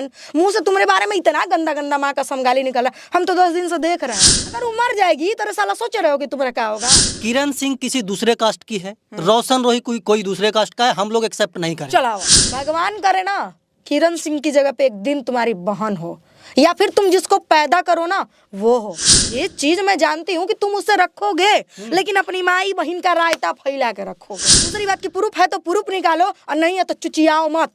भगवान, मुंह से तुम्हारे बारे में इतना गंदा गंदा माँ कसम गाली निकला, हम तो 10 दिन से देख रहे हैं। अगर वो मर जाएगी तो साला सोच रहे हो कि तुम्हारा क्या होगा। किरण सिंह किसी दूसरे कास्ट की है, रोशन रोही कोई दूसरे कास्ट का है, हम लोग एक्सेप्ट नहीं करें। चलाओ, भगवान करे ना किरण सिंह की जगह पे एक दिन तुम्हारी बहन हो, या फिर तुम जिसको पैदा करो ना वो हो। ये चीज मैं जानती हूँ कि तुम उससे रखोगे, लेकिन अपनी माई बहन का रायता फैला के रखोगे। दूसरी बात की प्रूफ है तो प्रूफ निकालो, और नहीं है तो चुचियाओ मत।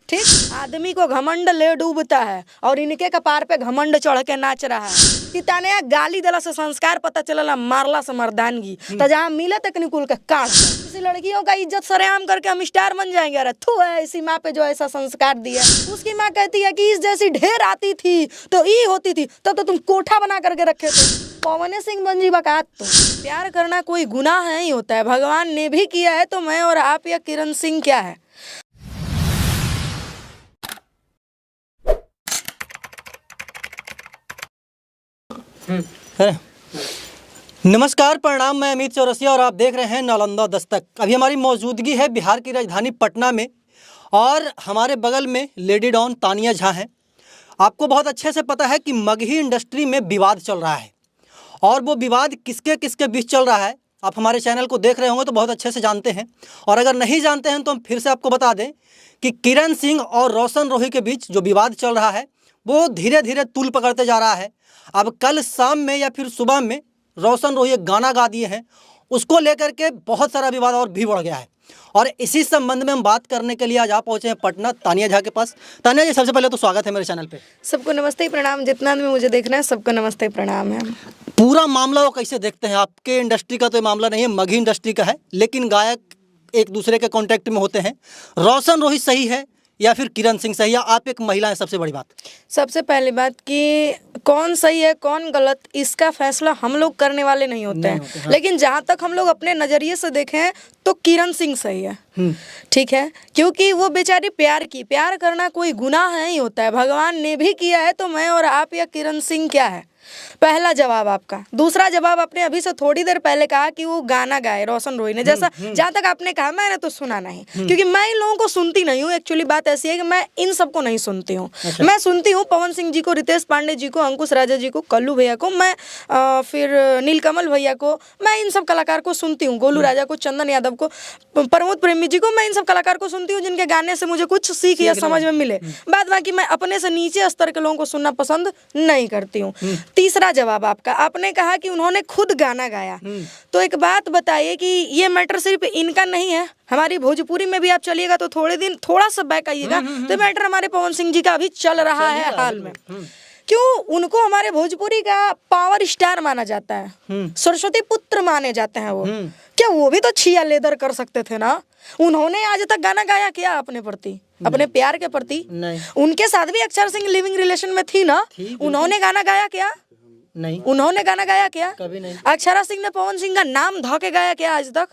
ठीक, आदमी को घमंड ले डूबता है और इनके कपार पे घमंड चढ़ के नाच रहा है। कि ताने गाली दिला से संस्कार पता चलला, मारला से मर्दानगी, तो जहाँ मिले तक निकुल के काट। किसी लड़कियों का इज्जत सरेआम करके हम स्टार बन जाएंगे। अरे थू है ऐसी माँ पे जो ऐसा संस्कार दिया। उसकी माँ कहती है कि इस जैसी ढेर आती थी तो ई होती थी, तब तो तुम कोठा बना करके रखे थे। पवन सिंह बंजी बकात। तो प्यार करना कोई गुनाह नहीं होता है, भगवान ने भी किया है, तो मैं और आप या किरण सिंह क्या है। नमस्कार, प्रणाम, मैं अमित चौरसिया और आप देख रहे हैं नालंदा दस्तक। अभी हमारी मौजूदगी है बिहार की राजधानी पटना में, और हमारे बगल में लेडी डॉन तानिया झा हैं। आपको बहुत अच्छे से पता है कि मगही इंडस्ट्री में विवाद चल रहा है, और वो विवाद किसके किसके बीच चल रहा है आप हमारे चैनल को देख रहे होंगे तो बहुत अच्छे से जानते हैं। और अगर नहीं जानते हैं तो हम फिर से आपको बता दें कि किरण सिंह और रोशन रोही के बीच जो विवाद चल रहा है वो धीरे धीरे तूल पकड़ते जा रहा है। अब कल शाम में या फिर सुबह में रोशन रोही एक गाना गा दिए हैं, उसको लेकर के बहुत सारा विवाद और भी बढ़ गया है। और इसी संबंध में हम बात करने के लिए आज आप पहुंचे हैं पटना तानिया झा के पास। तानिया जी, सबसे पहले तो स्वागत है मेरे चैनल पे। सबको नमस्ते प्रणाम, जितना भी मुझे देखना है सबको नमस्ते प्रणाम है। पूरा मामला वो कैसे देखते हैं? आपके इंडस्ट्री का तो ये मामला नहीं है, मगही इंडस्ट्री का है, लेकिन गायक एक दूसरे के कांटेक्ट में होते हैं। रोशन रोही सही है या फिर किरण सिंह सही है? आप एक महिला है, सबसे बड़ी बात। सबसे पहली बात कि कौन सही है कौन गलत, इसका फैसला हम लोग करने वाले नहीं होते हैं। हाँ। लेकिन जहाँ तक हम लोग अपने नज़रिए से देखें तो किरण सिंह सही है। ठीक है, क्योंकि वो बेचारी प्यार करना कोई गुनाह नहीं होता है, भगवान ने भी किया है, तो मैं और आप या किरण सिंह क्या है। पहला जवाब आपका। दूसरा जवाब, आपने अभी से थोड़ी देर पहले कहा कि वो गाना गाए रोशन रोही ने, जैसा जहाँ तक आपने कहा मैंने तो सुना नहीं, क्योंकि मैं इन लोगों को सुनती नहीं हूँ। एक्चुअली बात ऐसी है कि मैं इन सबको नहीं सुनती हूँ। अच्छा। मैं सुनती हूँ पवन सिंह जी को, रितेश पांडे जी को, अंकुश राजा जी को, कल्लू भैया को, मैं फिर नीलकमल भैया को, मैं इन सब कलाकार को सुनती हूँ, गोलू राजा को, चंदन यादव को, प्रमोद प्रेमी जी को, मैं इन सब कलाकार को सुनती हूँ जिनके गाने से मुझे कुछ सीख या समझ में मिले। बाद बाकी मैं अपने से नीचे स्तर के लोगों को सुनना पसंद नहीं करती हूँ। तीसरा जवाब आपका, आपने कहा कि उन्होंने खुद गाना गाया, तो एक बात बताइए कि ये मैटर सिर्फ इनका नहीं है, हमारी भोजपुरी में भी आप चलिएगा तो थोड़ा सा बैक आइएगा तो मैटर हमारे पवन सिंह जी का भी चल रहा है हाल में। क्यों उनको हमारे भोजपुरी का पावर स्टार माना जाता है, सरस्वती पुत्र माने जाते हैं वो, क्या वो भी तो छिया लेदर कर सकते थे ना? उन्होंने आज तक गाना गाया क्या अपने प्रति, अपने प्यार के प्रति? नहीं। उनके साथ भी अक्षर सिंह लिविंग रिलेशन में थी ना, उन्होंने गाना गाया क्या? नहीं। उन्होंने गाना गाया क्या? कभी नहीं। अक्षरा सिंह ने पवन सिंह का नाम धो के गाया क्या आज तक?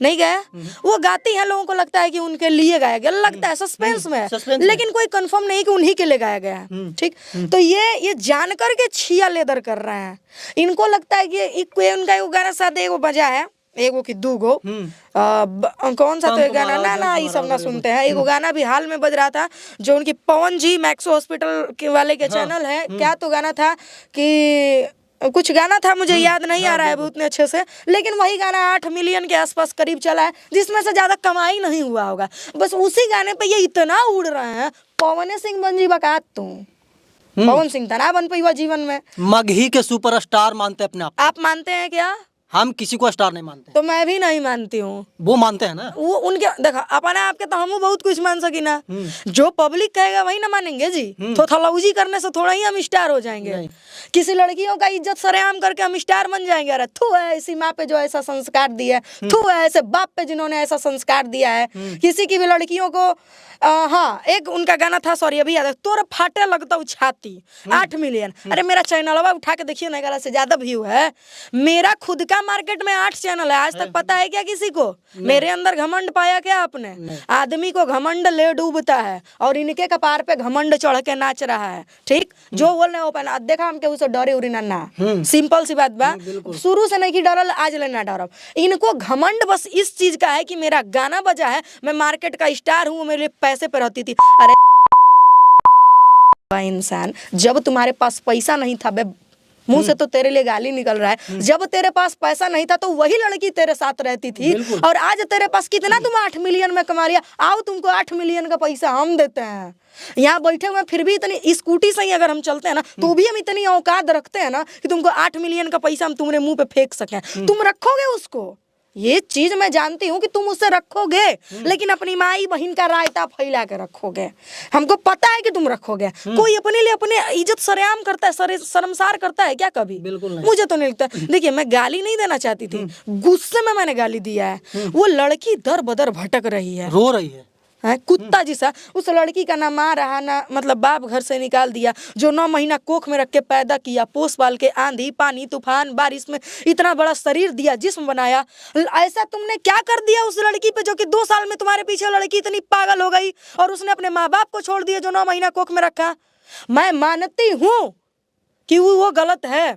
नहीं गया। वो गाती हैं, लोगों को लगता है कि उनके लिए गाया गया, लगता है सस्पेंस में है, लेकिन कोई कंफर्म नहीं कि उन्हीं के लिए गाया गया है। ठीक, तो ये जानकर के छिया लेदर कर रहे हैं। इनको लगता है कि उनका वो गाना साथ एगो बजा है, एगो की दूगो कौन सा तो गाना ना ये सब ना सुनते हैं। एगो गाना भी हाल में बज रहा था जो उनकी पवन जी मैक्सो हॉस्पिटल के वाले के चैनल है, क्या तो गाना था कि कुछ गाना था, मुझे याद नहीं आ रहा है बहुत अच्छे से, लेकिन वही गाना 8 मिलियन के आसपास करीब चला है, जिसमें से ज्यादा कमाई नहीं हुआ होगा। बस उसी गाने पे ये इतना उड़ रहे हैं। पवन सिंह बंजी बकात तू पवन सिंह तना बन पाई जीवन में। मगही के सुपरस्टार मानते अपने आप मानते हैं क्या? हम किसी को स्टार नहीं मानते। तो मैं भी नहीं मानती हूँ, वो मानते हैं ना। वो उनके देखा अपने आपके तो हम बहुत कुछ मान सकी ना, जो पब्लिक कहेगा वही ना मानेंगे जी। तो थलाउजी करने से थोड़ा ही हम स्टार हो जाएंगे। किसी लड़कियों का इज्जत सरेआम करके हम स्टार बन जाएंगे। अरे थू है ऐसी माँ पे जो ऐसा संस्कार दिया है, थू है ऐसे बाप पे जिन्होंने ऐसा संस्कार दिया है। किसी की भी लड़कियों को हाँ, एक उनका गाना था, सॉरी अभी याद है, तोर फाटे लगता हूँ छाती, 8 मिलियन। अरे मेरा चैनल उठा के देखिए ना, से ज्यादा व्यू है। मेरा खुद का मार्केट में 8 चैनल है। आज तक पता है क्या किसी को? मेरे अंदर घमंड पाया क्या आपने? आदमी को घमंड ले डूबता है और इनके कपार पे घमंड चढ़ के नाच रहा है। ठीक, जो बोल रहे हो देखा हम केहू से डरे उरी ना, सिंपल सी बात बा। शुरू से नहीं की डरल, आज ले ना डरब। इनको घमंड बस इस चीज का है कि मेरा गाना बजा है, मैं मार्केट का स्टार हूँ, मेरे पैसे पे रहती थी। अरे इंसान, जब तुम्हारे पास पैसा नहीं था, बे मुंह से तो तेरे लिए गाली निकल रहा है, जब तेरे पास पैसा नहीं था तो वही लड़की तेरे साथ रहती थी, और आज तेरे पास कितना तुम 8 मिलियन में कमा लिया, आओ तुमको 8 मिलियन का पैसा हम देते हैं। यहाँ बैठे हुए फिर भी इतनी स्कूटी से ही अगर हम चलते हैं ना तो भी हम इतनी औकात रखते हैं ना कि तुमको 8 मिलियन का पैसा हम तुम्हारे मुंह पे फेंक सकें, तुम रखोगे उसको? ये चीज मैं जानती हूँ कि तुम उससे रखोगे, लेकिन अपनी माई बहन का रायता फैला के रखोगे। हमको पता है कि तुम रखोगे। कोई अपने लिए अपने इज्जत सरेआम करता है, शर्मसार करता है क्या कभी? बिल्कुल नहीं। मुझे तो नहीं लगता। देखिए, मैं गाली नहीं देना चाहती थी, गुस्से में मैंने गाली दिया है। वो लड़की दर बदर भटक रही है, रो रही है, कुत्ता जैसा। उस लड़की का ना माँ रहा, ना मतलब बाप घर से निकाल दिया, जो 9 महीना कोख में रख के पैदा किया, पोस पाल के आंधी पानी तूफान बारिश में इतना बड़ा शरीर दिया, जिस्म बनाया, ऐसा तुमने क्या कर दिया उस लड़की पे जो कि 2 साल में तुम्हारे पीछे लड़की इतनी पागल हो गई और उसने अपने माँ बाप को छोड़ दिया जो 9 महीना कोख में रखा। मैं मानती हूँ कि वो गलत है,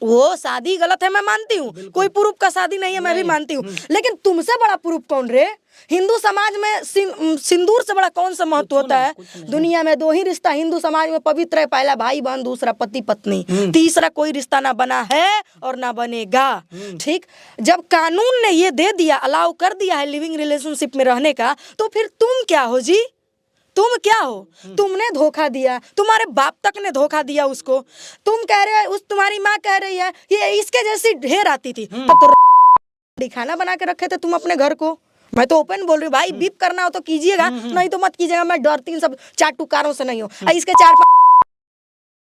वो शादी गलत है, मैं मानती हूँ। कोई प्रूफ का शादी नहीं है, मैं भी मानती हूँ, लेकिन तुमसे बड़ा प्रूफ कौन रे? हिंदू समाज में सिंदूर से बड़ा कौन सा महत्व होता है? दुनिया में 2 ही रिश्ता हिंदू समाज में पवित्र है, पहला भाई बहन, दूसरा पति पत्नी, तीसरा कोई रिश्ता ना बना है और ना बनेगा। ठीक, जब कानून ने ये दे दिया, अलाउ कर दिया है लिविंग रिलेशनशिप में रहने का, तो फिर तुम क्या हो जी? तुम क्या हो? तुमने धोखा दिया, तुम्हारे बाप तक ने धोखा दिया उसको। तुम कह रहे हो, तुम्हारी माँ कह रही है ये इसके जैसी ढेर आती थी, तो खाना बना के रखे थे तुम अपने घर को। मैं तो ओपन बोल रही हूँ भाई, बीप करना हो तो कीजिएगा, नहीं तो मत कीजिएगा। मैं डरती हूँ सब चाटुकारों से नहीं हो। इसके 4-5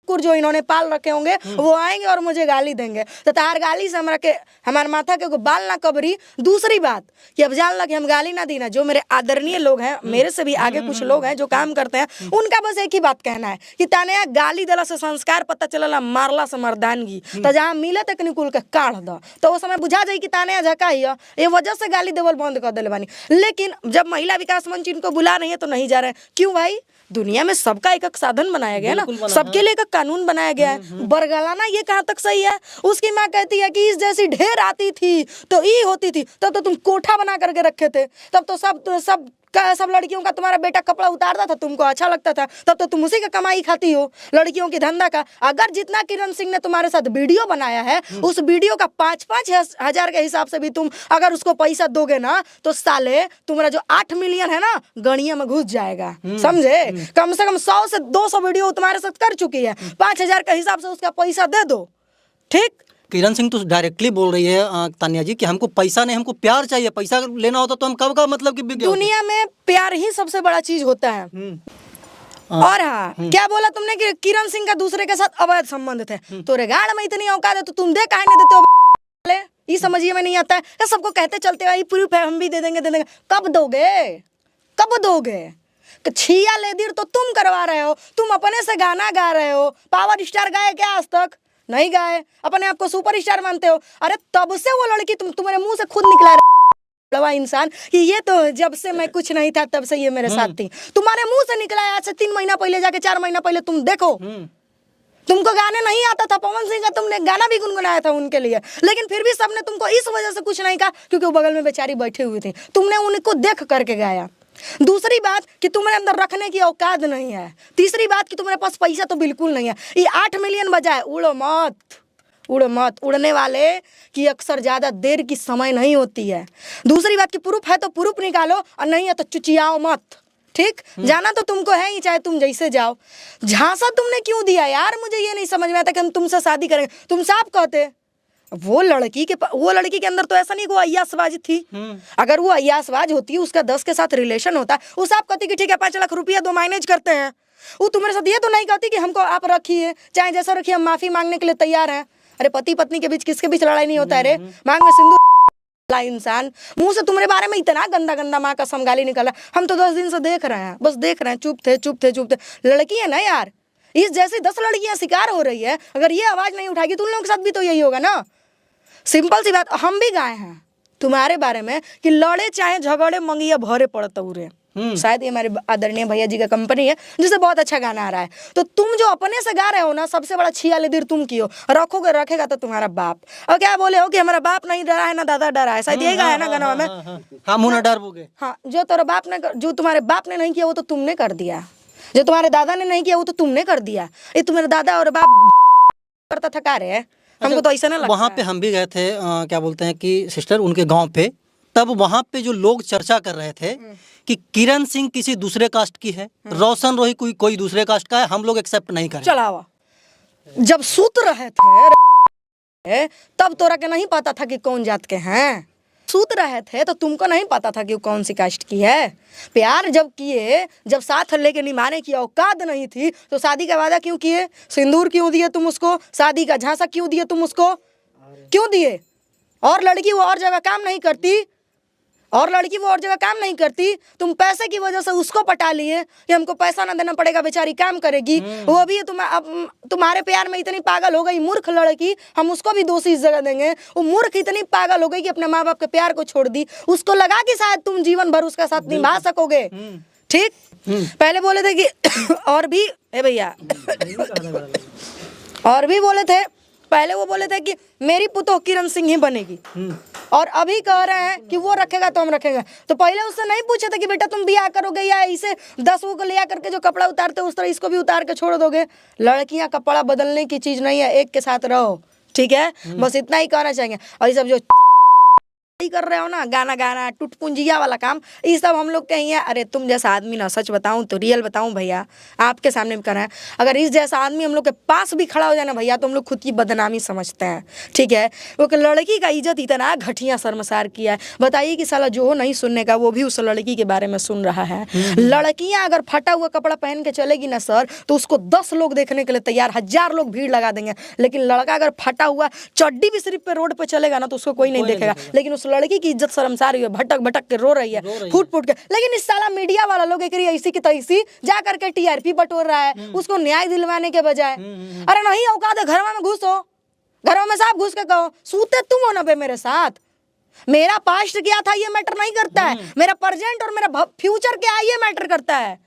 जो इन्होंने पाल रखे होंगे वो आएंगे और मुझे गाली देंगे, तो तार गाली से हमरा के हमारे माथा के बाल ना कबरी। दूसरी बात कि अब जान लगे हम गाली ना दी ना, जो मेरे आदरणीय लोग हैं, मेरे से भी आगे कुछ लोग हैं जो काम करते हैं, उनका बस एक ही बात कहना है कि ताने गाली दिला से संस्कार पता चलला, मारला से मर्दानगी। तो जहाँ मिले तक निकुल के काढ़ दो, तो वो समय बुझा जाए कि ताने झका ही है, ये वजह से गाली देवल बंद कर दिल बानी। लेकिन जब महिला विकास मंच इनको बुला नहीं है तो नहीं जा रहे हैं। क्यों भाई? दुनिया में सबका एक साधन बनाया गया ना, सबके लिए एक कानून बनाया गया है। बरगलाना ये कहाँ तक सही है? उसकी माँ कहती है कि इस जैसी ढेर आती थी तो ई होती थी, तब तो तुम कोठा बना करके रखे थे, तब तो सब लड़कियों का तुम्हारा बेटा कपड़ा उतारता था, तुमको अच्छा लगता था, तब तो तुम उसी का कमाई खाती हो, लड़कियों की धंधा का। अगर जितना किरण सिंह ने तुम्हारे साथ वीडियो बनाया है, उस वीडियो का 5-5 हजार के हिसाब से भी तुम अगर उसको पैसा दोगे ना, तो साले तुम्हारा जो 8 मिलियन है ना, गणिया में घुस जाएगा। समझे? कम से कम 100 से 200 वीडियो तुम्हारे साथ कर चुकी है, 5,000 के हिसाब से उसका पैसा दे दो। ठीक, किरण सिंह तो डायरेक्टली बोल रही है तानिया जी कि हमको पैसा नहीं, हमको प्यार चाहिए। पैसा लेना होता तो हम कब का मतलब कि दुनिया में प्यार ही सबसे बड़ा चीज होता है। और हाँ, क्या बोला तुमने कि किरण सिंह का दूसरे के साथ अवैध संबंध थे? तो रेगाड़ में इतनी औकात है तो तुम दे काहे नहीं देते हो? ये समझिए में नहीं आता है, सबको कहते चलते हो प्रूफ है, हम भी दे देंगे। कब दोगे? कब दोगे? छिया लेदीर तो तुम करवा रहे हो, तुम अपने से गाना गा रहे हो। पावर स्टार गाए क्या आज तक? नहीं गाए। अपने आप को सुपर स्टार मानते हो। अरे तब से वो लड़की तुम्हारे मुंह से खुद निकला रहा इंसान कि ये तो जब से मैं कुछ नहीं था तब से ये मेरे साथ थी। तुम्हारे मुंह से निकला है आज से 3 महीना पहले, जाके 4 महीना पहले तुम देखो। तुमको गाने नहीं आता था, पवन सिंह का तुमने गाना भी गुनगुनाया था उनके लिए, लेकिन फिर भी सबने तुमको इस वजह से कुछ नहीं कहा क्योंकि वो बगल में बेचारी बैठी हुई थी, तुमने उनको देख करके गाया। दूसरी बात कि तुम्हारे अंदर रखने की औकात नहीं है। तीसरी बात कि तुम्हारे पास पैसा तो बिल्कुल नहीं है। ये 8 मिलियन बजाए, उड़ो मत, उड़ मत। उड़ने वाले की अक्सर ज्यादा देर की समय नहीं होती है। दूसरी बात कि प्रूफ है तो प्रूफ निकालो, और नहीं है तो चुचियाओ मत। ठीक, जाना तो तुमको है ही, चाहे तुम जैसे जाओ। झांसा तुमने क्यों दिया यार? मुझे ये नहीं समझ में आता कि हम तुमसे शादी करेंगे। तुम साफ कहते वो लड़की के अंदर तो ऐसा नहीं कि वो अय्यासबाज थी। अगर वो अय्यासबाज होती, उसका 10 के साथ रिलेशन होता, वो साफ कहती कि ठीक है 5 लाख रुपया दो, मैनेज करते हैं। वो तुम्हारे साथ ये तो नहीं कहती कि हमको आप रखिए, चाहे जैसा रखिए, हम माफी मांगने के लिए तैयार हैं। अरे पति पत्नी के बीच किसके बीच लड़ाई नहीं होता है रे? मांग में सिंदूर इंसान। मुंह से तुम्हारे बारे में इतना गंदा गंदा माँ का समगाली निकला। हम तो 10 दिन से देख रहे हैं, बस देख रहे हैं, चुप थे। लड़की है ना यार, इस जैसी 10 लड़कियां शिकार हो रही है। अगर ये आवाज नहीं उठाएगी तो उन लोगों के साथ भी तो यही होगा ना। सिंपल सी बात, हम भी गाए हैं तुम्हारे बारे में कि लड़े चाहे झगड़े मंगिया भरे पड़त उरे। शायद ये हमारे आदरणीय भैया जी का कंपनी है जिससे बहुत अच्छा गाना आ रहा है। तो तुम जो अपने से गा रहे हो ना, सबसे बड़ा छिया लेदीर तुम की हो। रखेगा तो तुम्हारा बाप। और क्या बोले हो कि हमारा बाप नहीं डरा है ना दादा डरा है, शायद यही गाया ना गाना में। हम ना डरबोगे। हाँ, जो तुम्हारे बाप ने नहीं किया वो तो तुमने कर दिया। जो तुम्हारे दादा ने नहीं किया वो तो तुमने कर दिया। ये तुम्हारे दादा और बाप करता था का रे, हमको तो ऐसा ना लगता वहाँ पे हम भी गए थे, क्या बोलते हैं कि सिस्टर, उनके गांव पे। तब वहाँ पे जो लोग चर्चा कर रहे थे कि किरण सिंह किसी दूसरे कास्ट की है, रोशन रोही कोई दूसरे कास्ट का है, हम लोग एक्सेप्ट नहीं करें। चलावा जब सूत रहे थे तब तोरा के नहीं पता था कि कौन जात के हैं। सूत रहे थे तो तुमको नहीं पता था कि वो कौन सी कास्ट की है। प्यार जब किए, जब साथ लेके निभाने की औकात नहीं थी तो शादी का वादा क्यों किए? सिंदूर क्यों दिए तुम उसको? शादी का झांसा क्यों दिए तुम उसको? क्यों दिए? और लड़की वो और जगह काम नहीं करती, और लड़की वो और जगह काम नहीं करती, तुम पैसे की वजह से उसको पटा लिए कि हमको पैसा ना देना पड़ेगा, बेचारी काम करेगी। वो भी अब तुम्हारे प्यार में इतनी पागल हो गई, मूर्ख लड़की, हम उसको भी दोषी इस जगह देंगे। वो मूर्ख इतनी पागल हो गई कि अपने माँ बाप के प्यार को छोड़ दी। उसको लगा कि शायद तुम जीवन भर उसका साथ निभा सकोगे। ठीक, पहले बोले थे कि और भी भैया और भी बोले थे, पहले वो बोले थे कि मेरी पुतोह किरण सिंह ही बनेगी, और अभी कह रहे हैं कि वो रखेगा तो हम रखेगा। तो पहले उससे नहीं पूछे थे कि बेटा तुम ब्याह करोगे या इसे 10 को ले करके जो कपड़ा उतारते उस तरह इसको भी उतार के छोड़ दोगे? लड़कियां कपड़ा बदलने की चीज नहीं है, एक के साथ रहो, ठीक है? बस इतना ही कहना चाहेंगे। और ये सब जो कर रहे हो ना, गाना गाना, टुटपुंजिया वाला काम, ये सब हम लोग कहीं है। अरे तुम जैसा आदमी ना, सच बताऊं तो रियल बताऊं भैया, आपके सामने भी कर रहे हैं, अगर इस जैसा आदमी हम लोग के पास भी खड़ा हो जाए ना भैया, तो हम लोग खुद की बदनामी समझते हैं, ठीक है? वो लड़की का इज्जत इतना घटिया शर्मसार किया है। बताइए कि साला जो हो नहीं सुनने का वो भी उस लड़की के बारे में सुन रहा है। लड़कियां अगर फटा हुआ कपड़ा पहन के चलेगी ना सर, तो उसको 10 लोग देखने के लिए तैयार, 1000 लोग भीड़ लगा देंगे। लेकिन लड़का अगर फटा हुआ चड्डी भी सिर्फ पे रोड पे चलेगा ना, तो उसको कोई नहीं देखेगा। लेकिन उस लड़की की इज्जत शर्मसार है, भटक भटक के रो रही है, फूट फूट के। लेकिन इस साला मीडिया वाला लोग एक ऐसी की तैसी जा करके टीआरपी बटोर रहा है, उसको न्याय दिलवाने के बजाय। अरे नहीं औकात है, घर में घुसो, घरों में साफ घुस के कहो सूते तुम हो ना बे मेरे साथ। मेरा पास्ट क्या था ये मैटर नहीं करता है, मेरा प्रेजेंट और मेरा फ्यूचर क्या है ये मैटर करता है।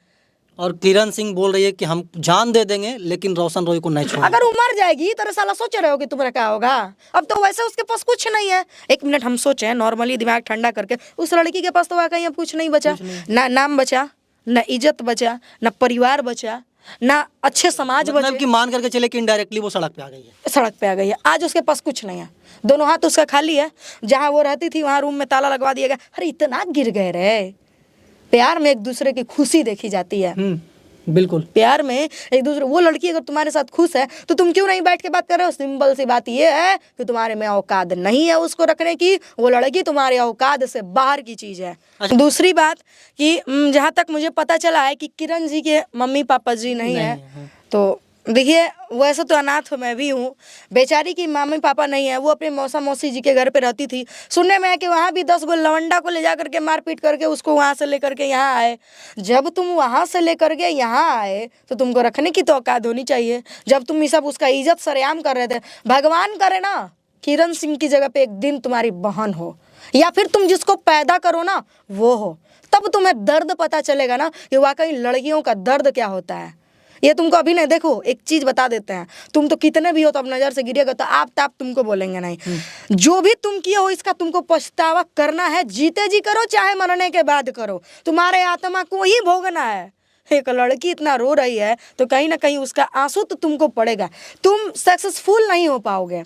और किरण सिंह बोल रही है कि हम जान दे देंगे लेकिन रोशन रोही को नहीं छोड़ेंगे। अगर वो मर जाएगी तो साला सोच रहे हो कि तुम्हारा क्या होगा? अब तो वैसे उसके पास कुछ नहीं है। एक मिनट हम सोचें नॉर्मली, दिमाग ठंडा करके, उस लड़की के पास तो वाकई अब कुछ नहीं बचा। ना नाम बचा, ना इज्जत बचा, ना परिवार बचा, ना अच्छे समाज बचे। मतलब कि मान करके चले कि इनडायरेक्टली वो सड़क पे आ गई है। सड़क पे आ गई है, आज उसके पास कुछ नहीं है, दोनों हाथ उसका खाली है। जहाँ वो रहती थी वहाँ रूम में ताला लगवा दिया गया। अरे इतना गिर गए रे। प्यार में एक दूसरे की खुशी देखी जाती है। बिल्कुल, प्यार में एक दूसरे, वो लड़की अगर तुम्हारे साथ खुश है तो तुम क्यों नहीं बैठ के बात कर रहे हो? सिंपल सी बात ये है कि तुम्हारे में औकात नहीं है उसको रखने की। वो लड़की तुम्हारे औकात से बाहर की चीज है। दूसरी बात कि जहाँ तक मुझे पता चला है कि किरण जी के मम्मी पापा जी नहीं है। तो देखिए वैसे तो अनाथ मैं भी हूँ, बेचारी की मम्मी पापा नहीं है, वो अपने मौसा मौसी जी के घर पे रहती थी। सुनने में है कि वहाँ भी 10 गो लवंडा को ले जा करके मारपीट करके उसको वहाँ से लेकर के यहाँ आए। जब तुम वहाँ से लेकर के यहाँ आए तो तुमको रखने की तो औकात होनी चाहिए। जब तुम ये सब उसका इज्जत सरेआम कर रहे थे, भगवान करे ना किरण सिंह की जगह पे एक दिन तुम्हारी बहन हो, या फिर तुम जिसको पैदा करो ना वो हो, तब तुम्हें दर्द पता चलेगा ना कि वाकई लड़कियों का दर्द क्या होता है। ये तुमको अभी नहीं, देखो एक चीज बता देते हैं, तुम तो कितने भी हो तो अब नजर से गिरेगा तो आप ताप तुमको बोलेंगे नहीं। जो भी तुम किए हो इसका तुमको पछतावा करना है, जीते जी करो चाहे मरने के बाद करो, तुम्हारे आत्मा को ही भोगना है। एक लड़की इतना रो रही है तो कहीं ना कहीं उसका आंसू तो तुमको पड़ेगा। तुम सक्सेसफुल नहीं हो पाओगे,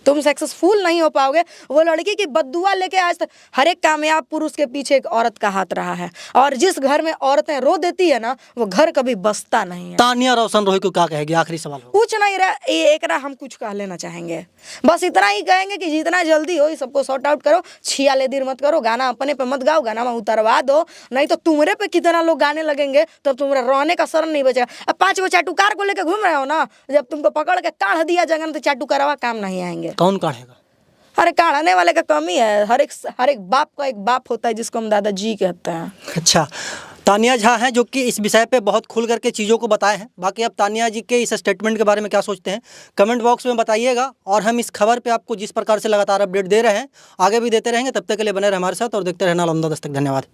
तुम सक्सेसफुल नहीं हो पाओगे। वो लड़की की बद्दुआ लेके आज तक हर एक कामयाब पुरुष के पीछे एक औरत का हाथ रहा है, और जिस घर में औरतें रो देती है ना वो घर कभी बसता नहीं है। तानिया रोशन रोही को क्या कहेगी? आखिरी सवाल हो। कुछ नहीं रहा, एक रहा हम कुछ कह लेना चाहेंगे, बस इतना ही कहेंगे कि जितना जल्दी हो सबको सॉर्ट आउट करो, छिया ले देर मत करो, गाना अपने पे मत गाओ, गाना में उतरवा दो, नहीं तो तुम्हारे पे कितना लोग गाने लगेंगे तो तुम्हारा रहने का शरण नहीं बचेगा। अब 5 वो चाटुकार को लेकर घूम रहे हो ना, जब तुमको पकड़ के काढ़ दिया जाएगा ना तो चाटुकारवा काम नहीं आएंगे। कौन काढ़ेगा? अरे काढ़ने वाले का कमी है, हर एक बाप का एक बाप होता है जिसको हम दादाजी कहते हैं। अच्छा, तानिया झा हैं जो कि इस विषय पे बहुत खुल करके चीज़ों को बताए हैं। बाकी आप तानिया जी के इस स्टेटमेंट के बारे में क्या सोचते हैं कमेंट बॉक्स में बताइएगा। और हम इस खबर पे आपको जिस प्रकार से लगातार अपडेट दे रहे हैं आगे भी देते रहेंगे। तब तक के लिए बने रहे हमारे साथ और देखते रहना नालंदा दस्तक। धन्यवाद।